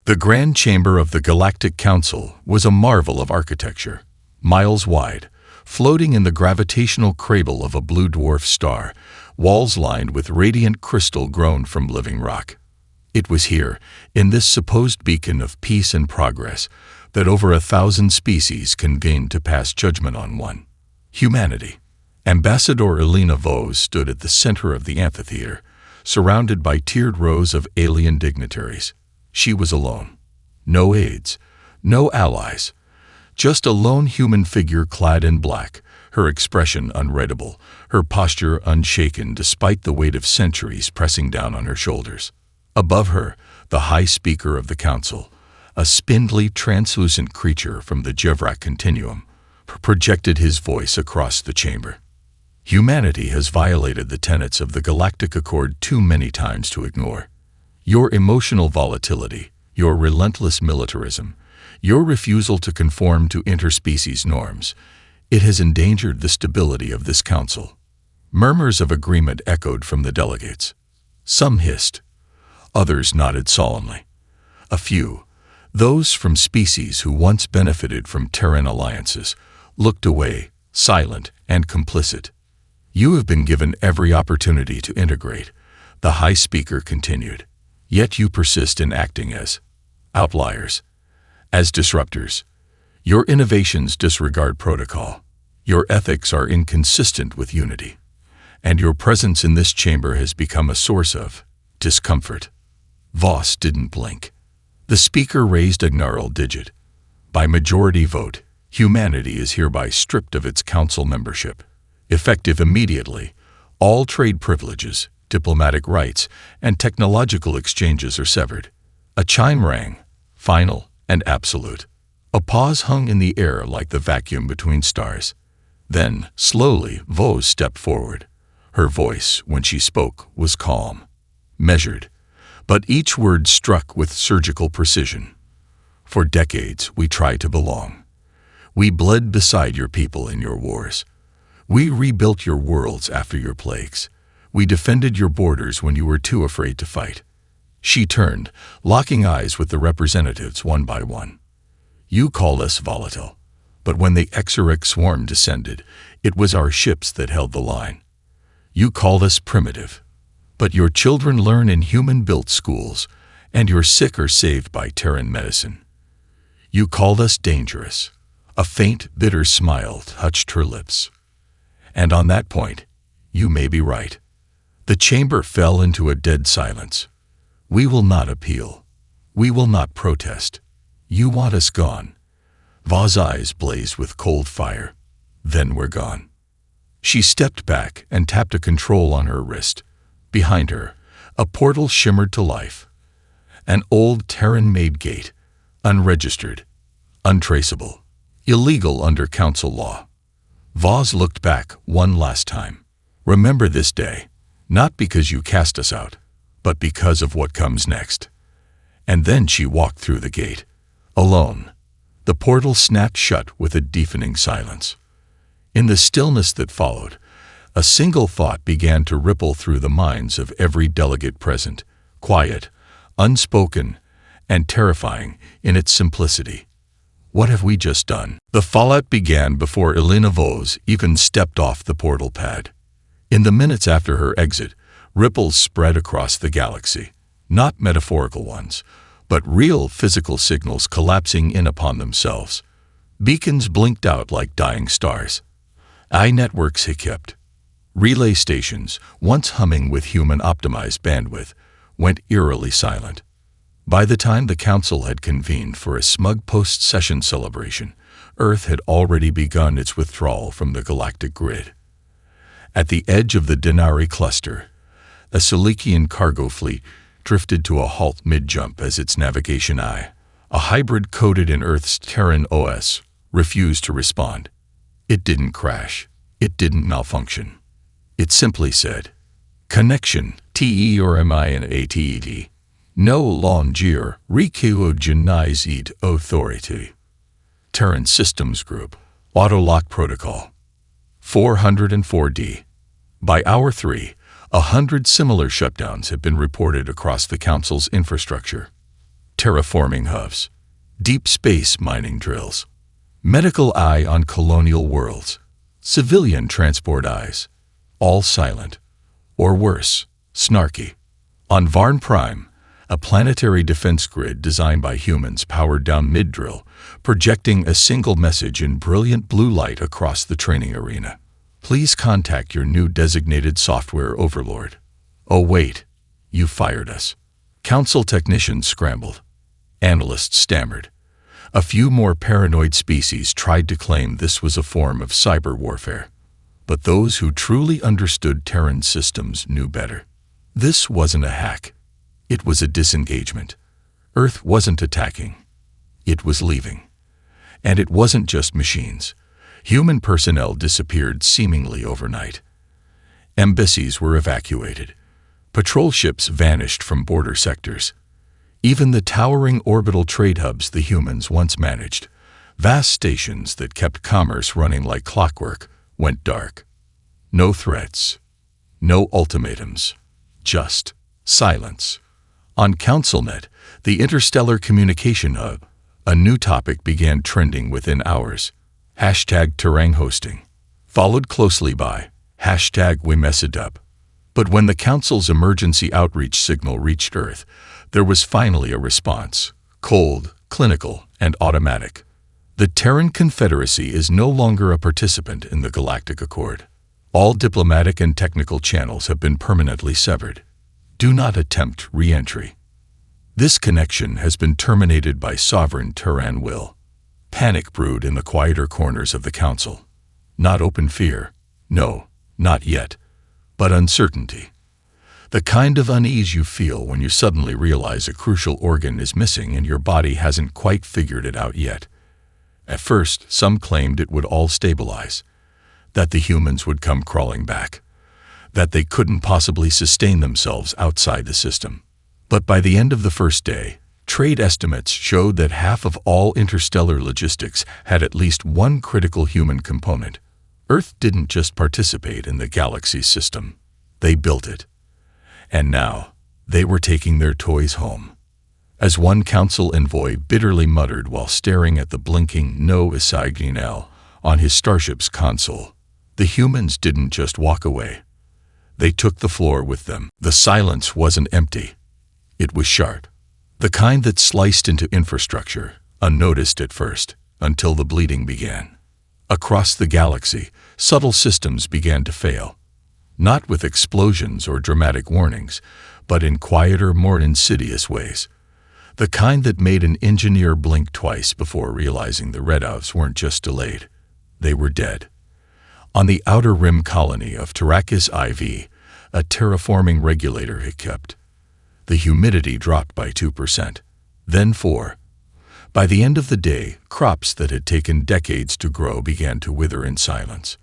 The Grand Chamber of the Galactic Council was a marvel of architecture, miles wide, floating in the gravitational cradle of a blue dwarf star, walls lined with radiant crystal grown from living rock. It was here, in this supposed beacon of peace and progress, that over 1,000 species convened to pass judgment on one: humanity. Ambassador Elena Vos stood at the center of the amphitheater, surrounded by tiered rows of alien dignitaries. She was alone. No aides, no allies. Just a lone human figure clad in black, her expression unreadable, her posture unshaken despite the weight of centuries pressing down on her shoulders. Above her, the High Speaker of the Council, a spindly, translucent creature from the Jevrak continuum, projected his voice across the chamber. Humanity has violated the tenets of the Galactic Accord too many times to ignore. Your emotional volatility, your relentless militarism, your refusal to conform to interspecies norms, it has endangered the stability of this council. Murmurs of agreement echoed from the delegates. Some hissed. Others nodded solemnly. A few, those from species who once benefited from Terran alliances, looked away, silent and complicit. You have been given every opportunity to integrate, the High Speaker continued. Yet you persist in acting as outliers, as disruptors. Your innovations disregard protocol. Your ethics are inconsistent with unity. And your presence in this chamber has become a source of discomfort. Voss didn't blink. The speaker raised a gnarled digit. By majority vote, humanity is hereby stripped of its council membership. Effective immediately, all trade privileges, diplomatic rights, and technological exchanges are severed. A chime rang, final and absolute. A pause hung in the air like the vacuum between stars. Then, slowly, Vos stepped forward. Her voice, when she spoke, was calm, measured, but each word struck with surgical precision. For decades, we tried to belong. We bled beside your people in your wars. We rebuilt your worlds after your plagues. We defended your borders when you were too afraid to fight. She turned, locking eyes with the representatives one by one. You call us volatile, but when the Exarech swarm descended, it was our ships that held the line. You call us primitive, but your children learn in human-built schools, and your sick are saved by Terran medicine. You called us dangerous. A faint, bitter smile touched her lips. And on that point, you may be right. The chamber fell into a dead silence. We will not appeal. We will not protest. You want us gone. Vos' eyes blazed with cold fire. Then we're gone. She stepped back and tapped a control on her wrist. Behind her, a portal shimmered to life. An old Terran-made gate, unregistered, untraceable, illegal under council law. Vos looked back one last time. Remember this day, not because you cast us out, but because of what comes next. And then she walked through the gate, alone. The portal snapped shut with a deafening silence. In the stillness that followed, a single thought began to ripple through the minds of every delegate present, quiet, unspoken, and terrifying in its simplicity. What have we just done? The fallout began before Elena Vos even stepped off the portal pad. In the minutes after her exit, ripples spread across the galaxy, not metaphorical ones, but real physical signals collapsing in upon themselves. Beacons blinked out like dying stars. Networks hiccuped. Relay stations, once humming with human-optimized bandwidth, went eerily silent. By the time the council had convened for a smug post-session celebration, Earth had already begun its withdrawal from the galactic grid. At the edge of the Denari cluster, a Silikian cargo fleet drifted to a halt mid-jump as its navigation eye, a hybrid coded in Earth's Terran OS, refused to respond. It didn't crash. It didn't malfunction. It simply said, "Connection, TE or MINATED. No longer recognized authority. Terran Systems Group, Autolock Protocol. 404D. By Hour 3, 100 similar shutdowns have been reported across the Council's infrastructure. terraforming hubs, deep space mining drills, medical eye on colonial worlds, civilian transport eyes, all silent, or worse, snarky. On Varn Prime, a planetary defense grid designed by humans powered down mid-drill, projecting a single message in brilliant blue light across the training arena. Please contact your new designated software overlord. Oh wait, you fired us. Council technicians scrambled. Analysts stammered. A few more paranoid species tried to claim this was a form of cyber warfare. But those who truly understood Terran systems knew better. This wasn't a hack. It was a disengagement. Earth wasn't attacking. It was leaving. And it wasn't just machines. Human personnel disappeared seemingly overnight. Embassies were evacuated. Patrol ships vanished from border sectors. Even the towering orbital trade hubs the humans once managed, vast stations that kept commerce running like clockwork, went dark. No threats. No ultimatums. Just silence. On CouncilNet, the interstellar communication hub, a new topic began trending within hours. #Terang hosting, followed closely by #WeMessedUp. But when the Council's emergency outreach signal reached Earth, there was finally a response, cold, clinical, and automatic. The Terran Confederacy is no longer a participant in the Galactic Accord. All diplomatic and technical channels have been permanently severed. Do not attempt re-entry. This connection has been terminated by sovereign Terran will. Panic brewed in the quieter corners of the Council. Not open fear. No, not yet. But uncertainty. The kind of unease you feel when you suddenly realize a crucial organ is missing and your body hasn't quite figured it out yet. At first, some claimed it would all stabilize, that the humans would come crawling back, that they couldn't possibly sustain themselves outside the system. But by the end of the first day, trade estimates showed that half of all interstellar logistics had at least one critical human component. Earth didn't just participate in the galaxy's system, they built it. And now, they were taking their toys home. As one council envoy bitterly muttered while staring at the blinking No Isignal on his starship's console, the humans didn't just walk away. They took the floor with them. The silence wasn't empty. It was sharp. The kind that sliced into infrastructure, unnoticed at first, until the bleeding began. Across the galaxy, subtle systems began to fail. Not with explosions or dramatic warnings, but in quieter, more insidious ways. The kind that made an engineer blink twice before realizing the Redouts weren't just delayed. They were dead. On the outer rim colony of Terrakis IV, a terraforming regulator hiccuped. The humidity dropped by 2%, then 4%. By the end of the day, crops that had taken decades to grow began to wither in silence.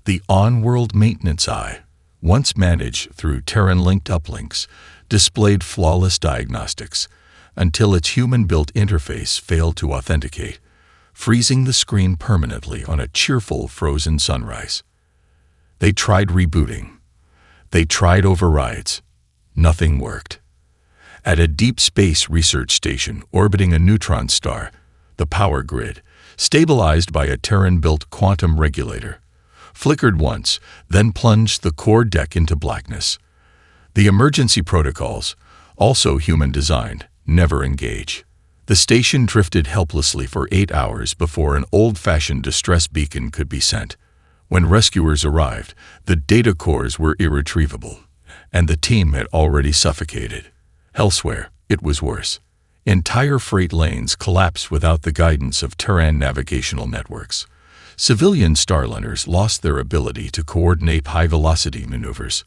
The on-world maintenance eye, once managed through Terran-linked uplinks, displayed flawless diagnostics until its human-built interface failed to authenticate, freezing the screen permanently on a cheerful frozen sunrise. They tried rebooting. They tried overrides. Nothing worked. At a deep space research station orbiting a neutron star, the power grid, stabilized by a Terran-built quantum regulator, flickered once, then plunged the core deck into blackness. The emergency protocols, also human-designed, never engage. The station drifted helplessly for 8 hours before an old-fashioned distress beacon could be sent. When rescuers arrived, the data cores were irretrievable, and the team had already suffocated. Elsewhere, it was worse. Entire freight lanes collapsed without the guidance of Terran navigational networks. Civilian starliners lost their ability to coordinate high-velocity maneuvers.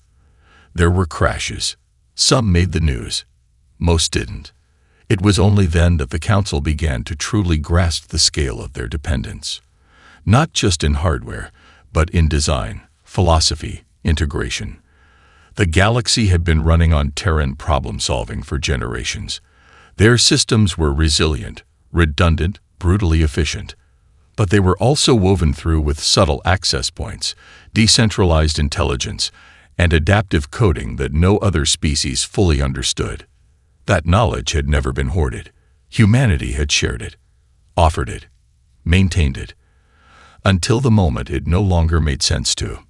There were crashes. Some made the news. Most didn't. It was only then that the Council began to truly grasp the scale of their dependence. Not just in hardware, but in design, philosophy, integration. The galaxy had been running on Terran problem-solving for generations. Their systems were resilient, redundant, brutally efficient. But they were also woven through with subtle access points, decentralized intelligence, and adaptive coding that no other species fully understood. That knowledge had never been hoarded. Humanity had shared it, offered it, maintained it, until the moment it no longer made sense to.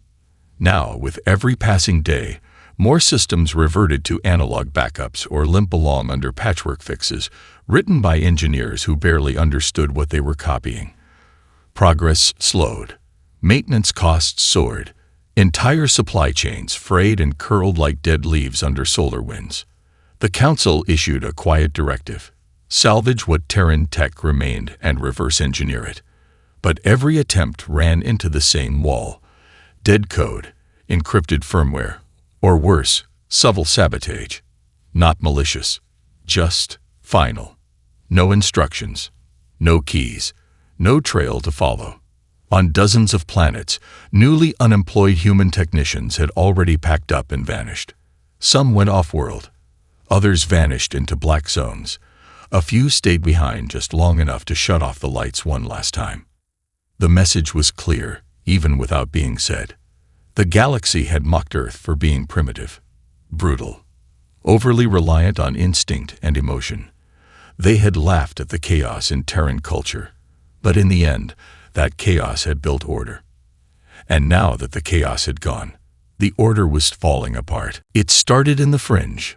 Now, with every passing day, more systems reverted to analog backups or limp along under patchwork fixes written by engineers who barely understood what they were copying. Progress slowed. Maintenance costs soared. Entire supply chains frayed and curled like dead leaves under solar winds. The Council issued a quiet directive: salvage what Terran tech remained and reverse engineer it. But every attempt ran into the same wall: dead code, encrypted firmware, or worse, subtle sabotage. Not malicious, just final. No instructions, no keys, no trail to follow. On dozens of planets, newly unemployed human technicians had already packed up and vanished. Some went off-world. Others vanished into black zones. A few stayed behind just long enough to shut off the lights one last time. The message was clear, even without being said. The galaxy had mocked Earth for being primitive, brutal, overly reliant on instinct and emotion. They had laughed at the chaos in Terran culture, but in the end, that chaos had built order. And now that the chaos had gone, the order was falling apart. It started in the fringe.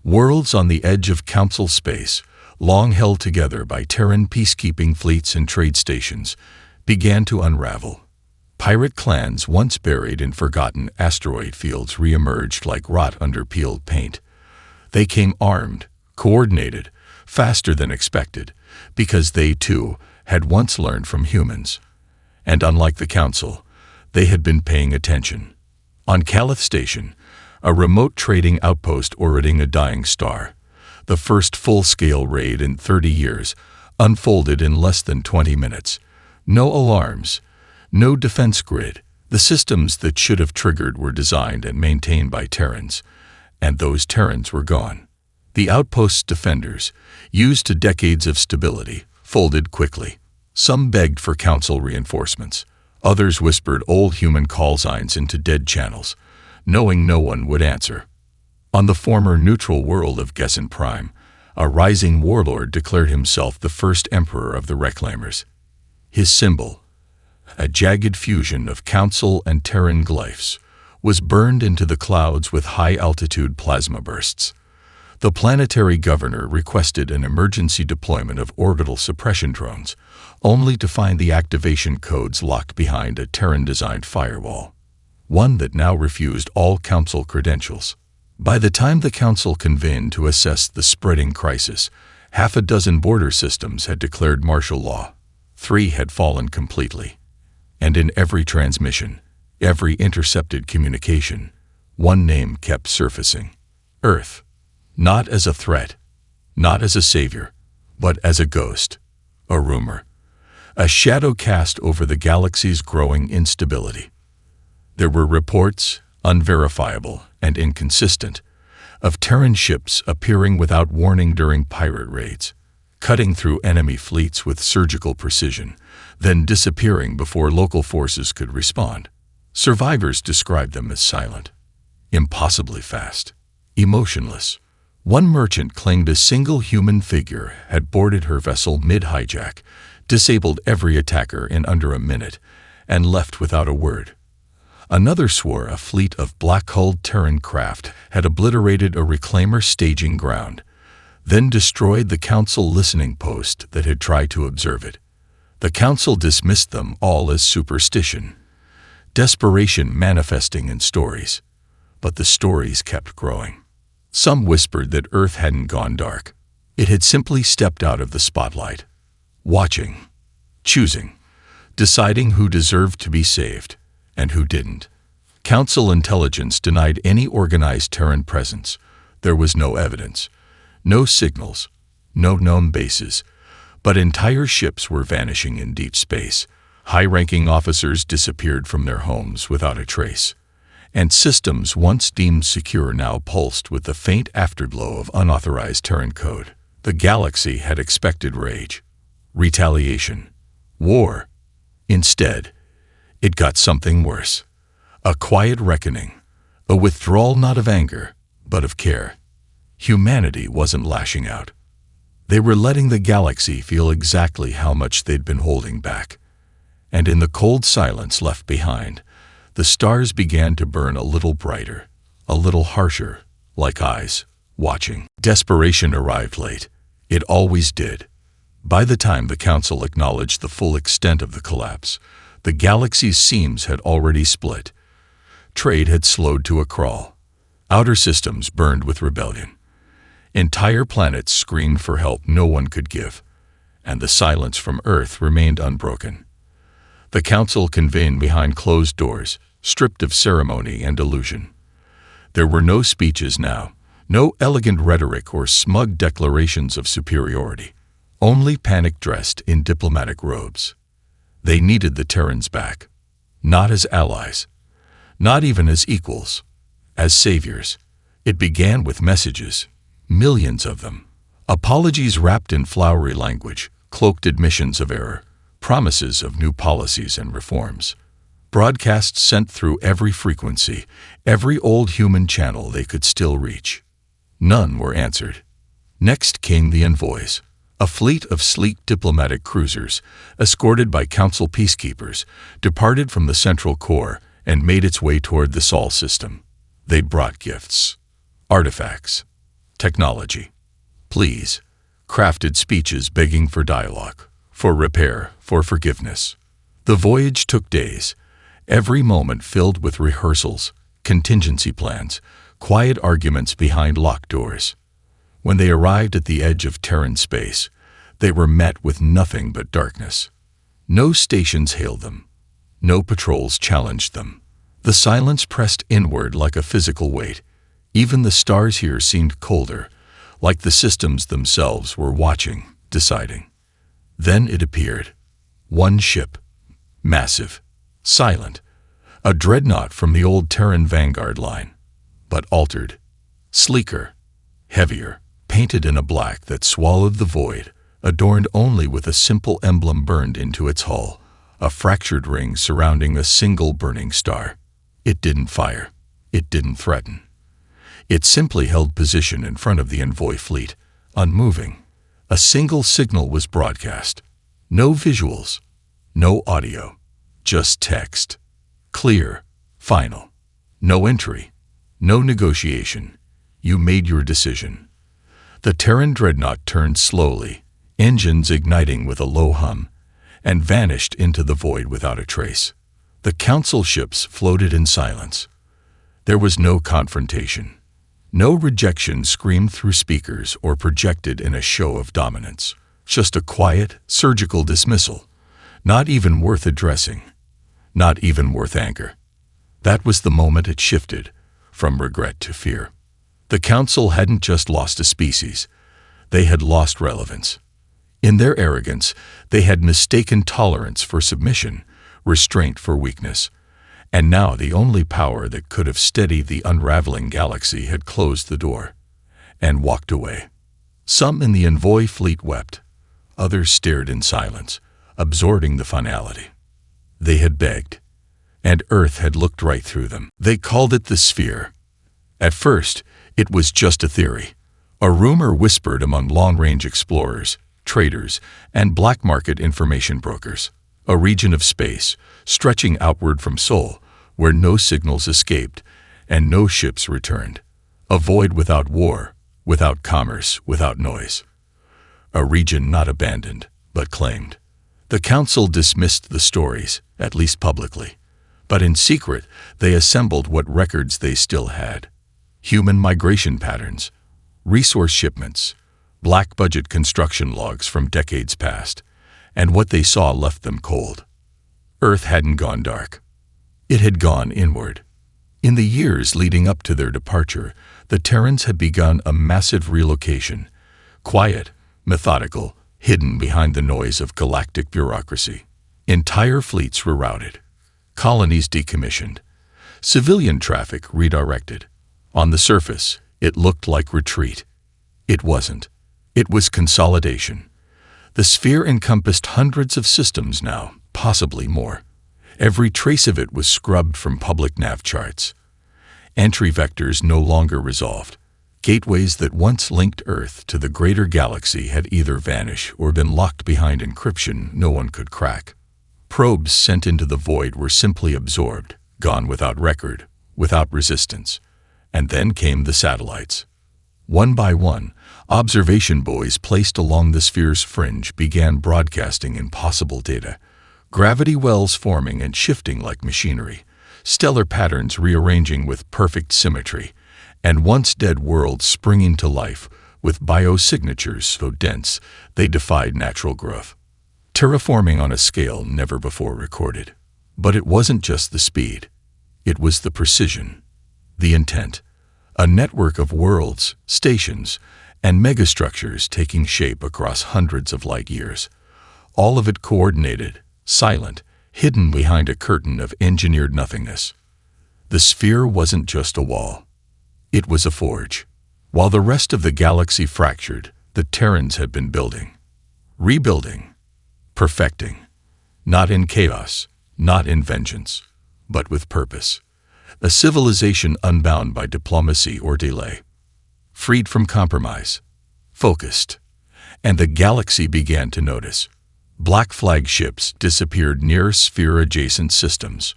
Worlds on the edge of Council space, long held together by Terran peacekeeping fleets and trade stations, began to unravel. Pirate clans once buried in forgotten asteroid fields re-emerged like rot under peeled paint. They came armed, coordinated, faster than expected, because they, too, had once learned from humans. And unlike the Council, they had been paying attention. On Calith Station, a remote trading outpost orbiting a dying star, the first full-scale raid in 30 years, unfolded in less than 20 minutes. No alarms, no defense grid. The systems that should have triggered were designed and maintained by Terrans, and those Terrans were gone. The outpost's defenders, used to decades of stability, folded quickly. Some begged for Council reinforcements. Others whispered old human call signs into dead channels, knowing no one would answer. On the former neutral world of Gessen Prime, a rising warlord declared himself the first emperor of the Reclaimers. His symbol, a jagged fusion of Council and Terran glyphs, was burned into the clouds with high-altitude plasma bursts. The planetary governor requested an emergency deployment of orbital suppression drones, only to find the activation codes locked behind a Terran-designed firewall, one that now refused all Council credentials. By the time the Council convened to assess the spreading crisis, half a dozen border systems had declared martial law. 3 had fallen completely. And in every transmission, every intercepted communication, one name kept surfacing: Earth. Not as a threat, not as a savior, but as a ghost, a rumor, a shadow cast over the galaxy's growing instability. There were reports, unverifiable and inconsistent, of Terran ships appearing without warning during pirate raids, cutting through enemy fleets with surgical precision, then disappearing before local forces could respond. Survivors described them as silent, impossibly fast, emotionless. One merchant claimed a single human figure had boarded her vessel mid-hijack, disabled every attacker in under a minute, and left without a word. Another swore a fleet of black-hulled Terran craft had obliterated a Reclaimer staging ground, then destroyed the Council listening post that had tried to observe it. The Council dismissed them all as superstition, desperation manifesting in stories. But the stories kept growing. Some whispered that Earth hadn't gone dark. It had simply stepped out of the spotlight, watching, choosing, deciding who deserved to be saved and who didn't. Council intelligence denied any organized Terran presence. There was no evidence, no signals, no known bases, but entire ships were vanishing in deep space. High-ranking officers disappeared from their homes without a trace, and systems once deemed secure now pulsed with the faint afterglow of unauthorized Terran code. The galaxy had expected rage, retaliation, war. Instead, it got something worse: a quiet reckoning, a withdrawal not of anger, but of care. Humanity wasn't lashing out. They were letting the galaxy feel exactly how much they'd been holding back. And in the cold silence left behind, the stars began to burn a little brighter, a little harsher, like eyes, watching. Desperation arrived late. It always did. By the time the Council acknowledged the full extent of the collapse, the galaxy's seams had already split. Trade had slowed to a crawl. Outer systems burned with rebellion. Entire planets screamed for help no one could give, and the silence from Earth remained unbroken. The Council convened behind closed doors, stripped of ceremony and illusion. There were no speeches now, no elegant rhetoric or smug declarations of superiority, only panic dressed in diplomatic robes. They needed the Terrans back, not as allies, not even as equals, as saviors. It began with messages, millions of them. Apologies wrapped in flowery language, cloaked admissions of error, promises of new policies and reforms. Broadcasts sent through every frequency, every old human channel they could still reach. None were answered. Next came the envoys, a fleet of sleek diplomatic cruisers, escorted by Council peacekeepers, departed from the Central Core and made its way toward the Sol system. They brought gifts, artifacts, technology, pleas, crafted speeches begging for dialogue, for repair, for forgiveness. The voyage took days, every moment filled with rehearsals, contingency plans, quiet arguments behind locked doors. When they arrived at the edge of Terran space, they were met with nothing but darkness. No stations hailed them. No patrols challenged them. The silence pressed inward like a physical weight. Even the stars here seemed colder, like the systems themselves were watching, deciding. Then it appeared. One ship. Massive. Silent. A dreadnought from the old Terran Vanguard line. But altered. Sleeker. Heavier. Painted in a black that swallowed the void, adorned only with a simple emblem burned into its hull, a fractured ring surrounding a single burning star. It didn't fire. It didn't threaten. It simply held position in front of the envoy fleet, unmoving. A single signal was broadcast. No visuals. No audio. Just text. Clear. Final. No entry. No negotiation. You made your decision. The Terran dreadnought turned slowly, engines igniting with a low hum, and vanished into the void without a trace. The Council ships floated in silence. There was no confrontation. No rejection screamed through speakers or projected in a show of dominance. Just a quiet, surgical dismissal, not even worth addressing, not even worth anger. That was the moment it shifted, from regret to fear. The Council hadn't just lost a species, they had lost relevance. In their arrogance, they had mistaken tolerance for submission, restraint for weakness, and now the only power that could have steadied the unraveling galaxy had closed the door and walked away. Some in the envoy fleet wept, others stared in silence, absorbing the finality. They had begged, and Earth had looked right through them. They called it the sphere. At first, it was just a theory, a rumor whispered among long-range explorers, traders, and black market information brokers, a region of space stretching outward from Sol, where no signals escaped and no ships returned, a void without war, without commerce, without noise. A region not abandoned, but claimed. The Council dismissed the stories, at least publicly, but in secret they assembled what records they still had. Human migration patterns, resource shipments, black budget construction logs from decades past, and what they saw left them cold. Earth hadn't gone dark. It had gone inward. In the years leading up to their departure, the Terrans had begun a massive relocation, quiet, methodical, hidden behind the noise of galactic bureaucracy. Entire fleets rerouted, colonies decommissioned, civilian traffic redirected. On the surface, it looked like retreat. It wasn't. It was consolidation. The sphere encompassed hundreds of systems now, possibly more. Every trace of it was scrubbed from public nav charts. Entry vectors no longer resolved. Gateways that once linked Earth to the greater galaxy had either vanished or been locked behind encryption no one could crack. Probes sent into the void were simply absorbed, gone without record, without resistance. And then came the satellites. One by one, observation buoys placed along the sphere's fringe began broadcasting impossible data. Gravity wells forming and shifting like machinery, stellar patterns rearranging with perfect symmetry, and once dead worlds springing to life with biosignatures so dense they defied natural growth. Terraforming on a scale never before recorded. But it wasn't just the speed. It was the precision, the intent. A network of worlds, stations, and megastructures taking shape across hundreds of light years. All of it coordinated, silent, hidden behind a curtain of engineered nothingness. The sphere wasn't just a wall. It was a forge. While the rest of the galaxy fractured, the Terrans had been building, rebuilding, perfecting, not in chaos, not in vengeance, but with purpose. A civilization unbound by diplomacy or delay, freed from compromise, focused. And the galaxy began to notice. Black flag ships disappeared near sphere-adjacent systems.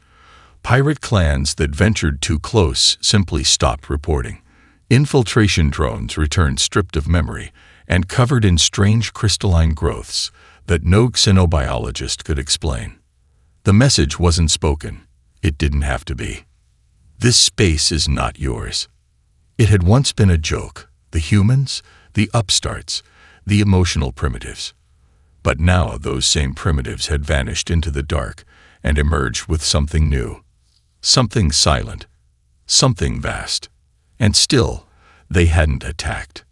Pirate clans that ventured too close simply stopped reporting. Infiltration drones returned stripped of memory and covered in strange crystalline growths that no xenobiologist could explain. The message wasn't spoken. It didn't have to be. This space is not yours. It had once been a joke, the humans, the upstarts, the emotional primitives. But now those same primitives had vanished into the dark and emerged with something new, something silent, something vast. And still, they hadn't attacked.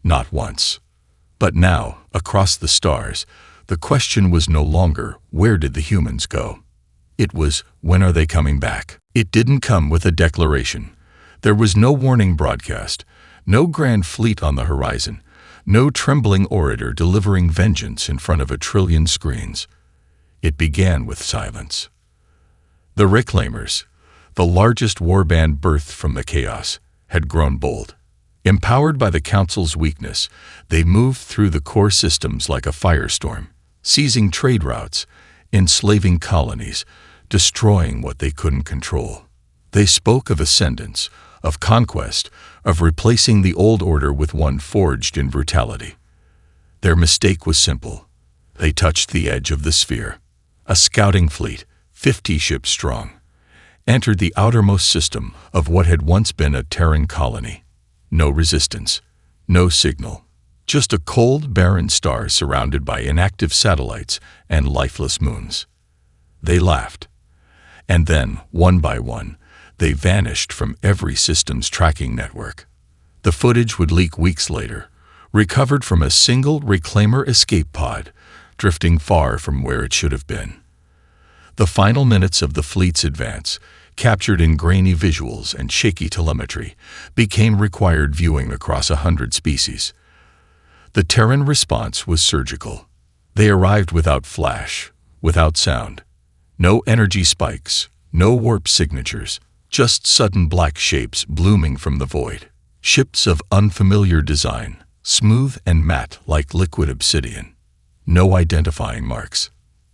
Not once. But now, across the stars, the question was no longer, where did the humans go? It was, when are they coming back? It didn't come with a declaration. There was no warning broadcast, no grand fleet on the horizon, no trembling orator delivering vengeance in front of 1 trillion screens. It began with silence. The Reclaimers, the largest warband birthed from the chaos, had grown bold. Empowered by the Council's weakness, they moved through the core systems like a firestorm, seizing trade routes, enslaving colonies, destroying what they couldn't control. They spoke of ascendance, of conquest, of replacing the old order with one forged in brutality. Their mistake was simple. They touched the edge of the sphere. A scouting fleet, 50 ships strong, entered the outermost system of what had once been a Terran colony. No resistance, no signal, just a cold, barren star surrounded by inactive satellites and lifeless moons. They laughed. And then, one by one, they vanished from every system's tracking network. The footage would leak weeks later, recovered from a single Reclaimer escape pod, drifting far from where it should have been. The final minutes of the fleet's advance, captured in grainy visuals and shaky telemetry, became required viewing across 100 species. The Terran response was surgical. They arrived without flash, without sound. No energy spikes, no warp signatures, just sudden black shapes blooming from the void. Ships of unfamiliar design, smooth and matte like liquid obsidian. No identifying marks,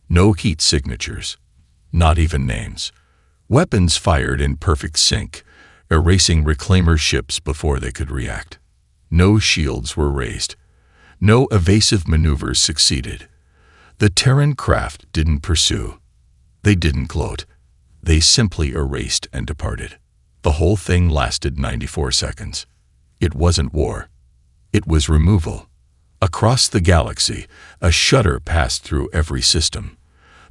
no heat signatures, not even names. Weapons fired in perfect sync, erasing Reclaimer ships before they could react. No shields were raised. No evasive maneuvers succeeded. The Terran craft didn't pursue. They didn't gloat. They simply erased and departed. The whole thing lasted 94 seconds. It wasn't war. It was removal. Across the galaxy, a shudder passed through every system.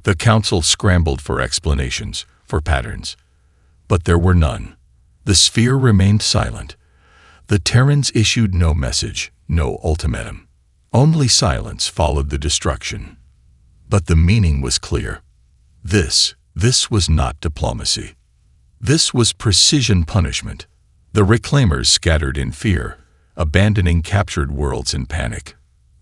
The Council scrambled for explanations, for patterns. But there were none. The sphere remained silent. The Terrans issued no message, no ultimatum. Only silence followed the destruction. But the meaning was clear. This was not diplomacy. This was precision punishment. The Reclaimers scattered in fear, abandoning captured worlds in panic.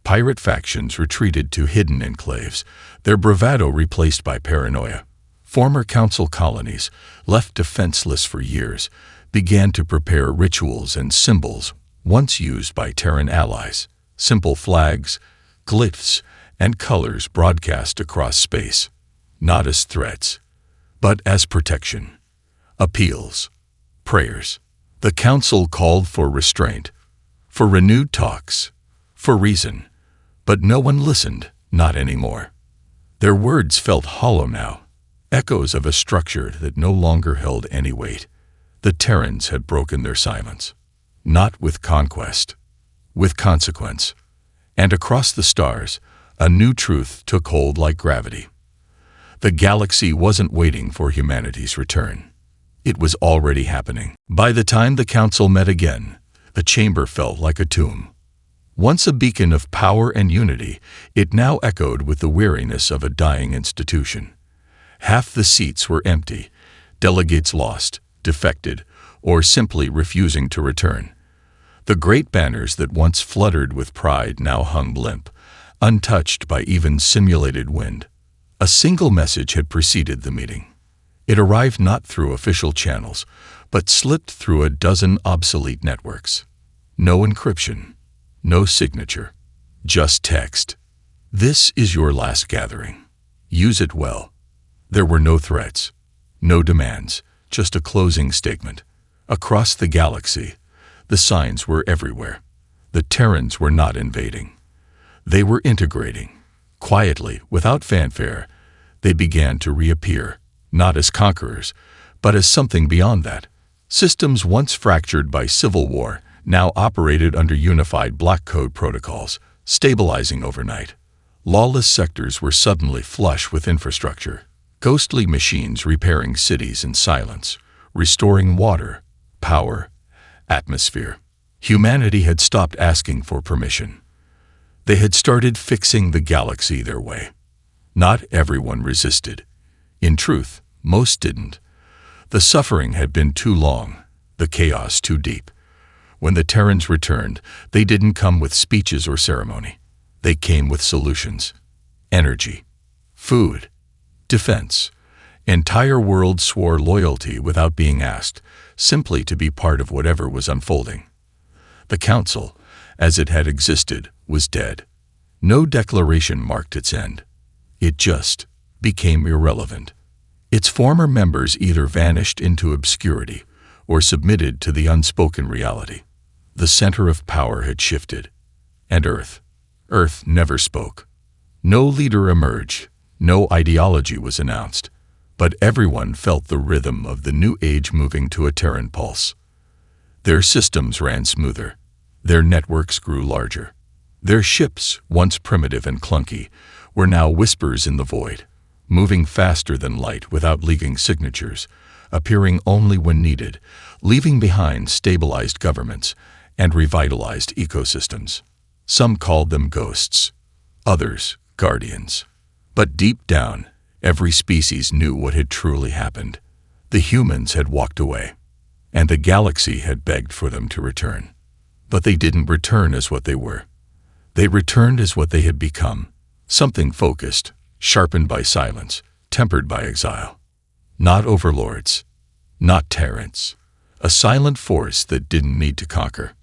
Pirate factions retreated to hidden enclaves, their bravado replaced by paranoia. Former Council colonies, left defenseless for years, began to prepare rituals and symbols, once used by Terran allies, simple flags, glyphs, and colors broadcast across space, not as threats, but as protection. Appeals, prayers. The council called for restraint, for renewed talks, for reason, but no one listened, not anymore. Their words felt hollow now, echoes of a structure that no longer held any weight. The Terrans had broken their silence, not with conquest, with consequence. And across the stars, a new truth took hold like gravity. The galaxy wasn't waiting for humanity's return. It was already happening. By the time the council met again, the chamber felt like a tomb. Once a beacon of power and unity, it now echoed with the weariness of a dying institution. Half the seats were empty, delegates lost, defected, or simply refusing to return. The great banners that once fluttered with pride now hung limp, untouched by even simulated wind. A single message had preceded the meeting. It arrived not through official channels, but slipped through a dozen obsolete networks. No encryption, no signature, just text. This is your last gathering. Use it well. There were no threats, no demands, just a closing statement. Across the galaxy, the signs were everywhere. The Terrans were not invading. They were integrating. Quietly, without fanfare, they began to reappear, not as conquerors, but as something beyond that. Systems once fractured by civil war now operated under unified block code protocols, stabilizing overnight. Lawless sectors were suddenly flush with infrastructure. Ghostly machines repairing cities in silence, restoring water, power, atmosphere. Humanity had stopped asking for permission. They had started fixing the galaxy their way. Not everyone resisted. In truth, most didn't. The suffering had been too long, the chaos too deep. When the Terrans returned, they didn't come with speeches or ceremony. They came with solutions. Energy, food, defense. Entire worlds swore loyalty without being asked, simply to be part of whatever was unfolding. The Council, as it had existed, was dead. No declaration marked its end. It just became irrelevant. Its former members either vanished into obscurity or submitted to the unspoken reality. The center of power had shifted. And Earth never spoke. No leader emerged, no ideology was announced, but everyone felt the rhythm of the new age moving to a Terran pulse. Their systems ran smoother. Their networks grew larger. Their ships, once primitive and clunky, were now whispers in the void, moving faster than light without leaving signatures, appearing only when needed, leaving behind stabilized governments and revitalized ecosystems. Some called them ghosts, others guardians. But deep down, every species knew what had truly happened. The humans had walked away, and the galaxy had begged for them to return. But they didn't return as what they were. They returned as what they had become, something focused, sharpened by silence, tempered by exile. Not overlords, not tyrants, a silent force that didn't need to conquer.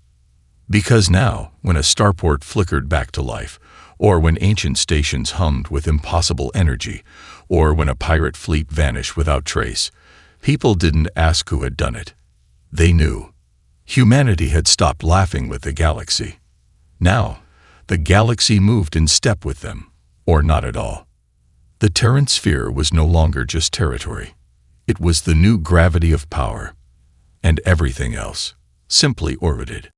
Because now, when a starport flickered back to life, or when ancient stations hummed with impossible energy, or when a pirate fleet vanished without trace, people didn't ask who had done it. They knew. Humanity had stopped laughing with the galaxy. Now, the galaxy moved in step with them, or not at all. The Terran sphere was no longer just territory. It was the new gravity of power, and everything else simply orbited.